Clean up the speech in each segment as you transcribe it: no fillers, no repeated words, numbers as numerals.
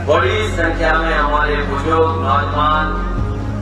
बड़ी संख्या में हमारे बुजुर्ग नौजवान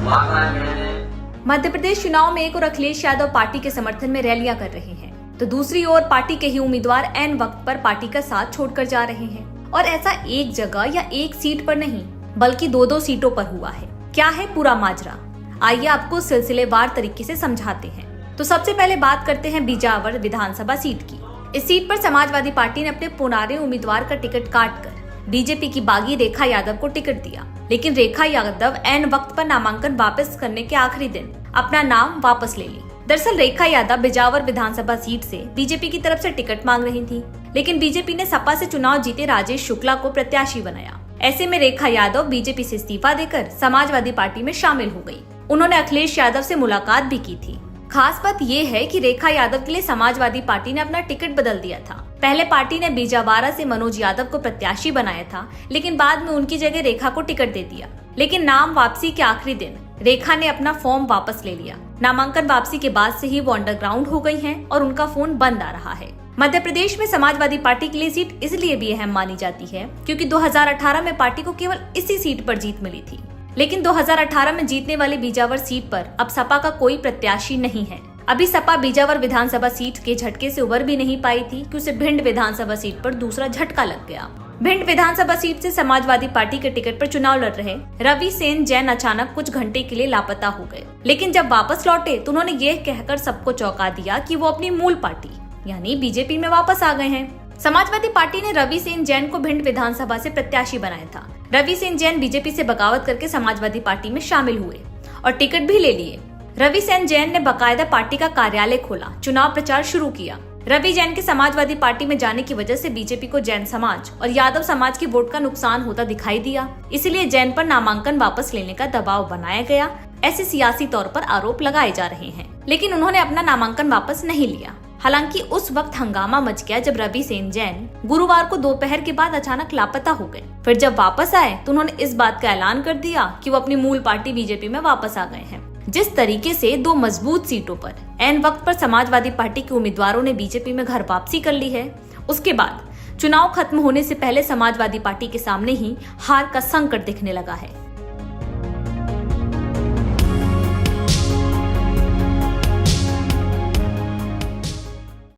माता बहनें मध्य प्रदेश चुनाव में एक और अखिलेश यादव पार्टी के समर्थन में रैलियां कर रहे हैं, तो दूसरी ओर पार्टी के ही उम्मीदवार ऐन वक्त पर पार्टी का साथ छोड़कर जा रहे हैं। और ऐसा एक जगह या एक सीट पर नहीं, बल्कि दो सीटों पर हुआ है। क्या है पूरा माजरा, आइए आपको सिलसिलेवार तरीके से समझाते हैं। तो सबसे पहले बात करते हैं बिजावर विधानसभा सीट की। इस सीट पर समाजवादी पार्टी ने अपने पुराने उम्मीदवार का टिकट काटकर बीजेपी की बागी रेखा यादव को टिकट दिया, लेकिन रेखा यादव ऐन वक्त पर नामांकन वापस करने के आखिरी दिन अपना नाम वापस ले ली। दरअसल रेखा यादव बिजावर विधानसभा सीट से बीजेपी की तरफ से टिकट मांग रही थी, लेकिन बीजेपी ने सपा से चुनाव जीते राजेश शुक्ला को प्रत्याशी बनाया। ऐसे में रेखा यादव बीजेपी से इस्तीफा देकर समाजवादी पार्टी में शामिल हो गई। उन्होंने अखिलेश यादव से मुलाकात भी की थी। खास बात यह है कि रेखा यादव के लिए समाजवादी पार्टी ने अपना टिकट बदल दिया था। पहले पार्टी ने बिजावारा से मनोज यादव को प्रत्याशी बनाया था, लेकिन बाद में उनकी जगह रेखा को टिकट दे दिया। लेकिन नाम वापसी के आखिरी दिन रेखा ने अपना फॉर्म वापस ले लिया। नामांकन वापसी के बाद से ही वो अंडरग्राउंड हो गई हैं और उनका फोन बंद आ रहा है। मध्य प्रदेश में समाजवादी पार्टी के लिए सीट इसलिए भी अहम मानी जाती है क्योंकि 2018 में पार्टी को केवल इसी सीट पर जीत मिली थी। लेकिन 2018 में जीतने वाली बिजावर सीट पर अब सपा का कोई प्रत्याशी नहीं है। अभी सपा बिजावर विधानसभा सीट के झटके से उबर भी नहीं पाई थी कि उसे भिंड विधानसभा सीट पर दूसरा झटका लग गया। भिंड विधानसभा सीट से समाजवादी पार्टी के टिकट पर चुनाव लड़ रहे रवि सेन जैन अचानक कुछ घंटे के लिए लापता हो गए, लेकिन जब वापस लौटे तो उन्होंने ये कहकर सबको चौंका दिया कि वो अपनी मूल पार्टी यानी बीजेपी में वापस आ गए हैं। समाजवादी पार्टी ने रवि सेन जैन को भिंड विधानसभा से प्रत्याशी बनाया था। रवि सेन जैन बीजेपी से बगावत करके समाजवादी पार्टी में शामिल हुए और टिकट भी ले लिए। रवि सेन जैन ने बकायदा पार्टी का कार्यालय खोला, चुनाव प्रचार शुरू किया। रवि जैन के समाजवादी पार्टी में जाने की वजह से बीजेपी को जैन समाज और यादव समाज की वोट का नुकसान होता दिखाई दिया, इसलिए जैन पर नामांकन वापस लेने का दबाव बनाया गया। ऐसे सियासी तौर पर आरोप लगाए जा रहे हैं, लेकिन उन्होंने अपना नामांकन वापस नहीं लिया। हालांकि उस वक्त हंगामा मच गया जब रवि सेन जैन गुरुवार को दोपहर के बाद अचानक लापता हो गए। फिर जब वापस आए तो उन्होंने इस बात का ऐलान कर दिया कि वो अपनी मूल पार्टी बीजेपी में वापस आ गए हैं। जिस तरीके से दो मजबूत सीटों पर ऐन वक्त पर समाजवादी पार्टी के उम्मीदवारों ने बीजेपी में घर वापसी कर ली है, उसके बाद चुनाव खत्म होने से पहले समाजवादी पार्टी के सामने ही हार का संकट दिखने लगा है।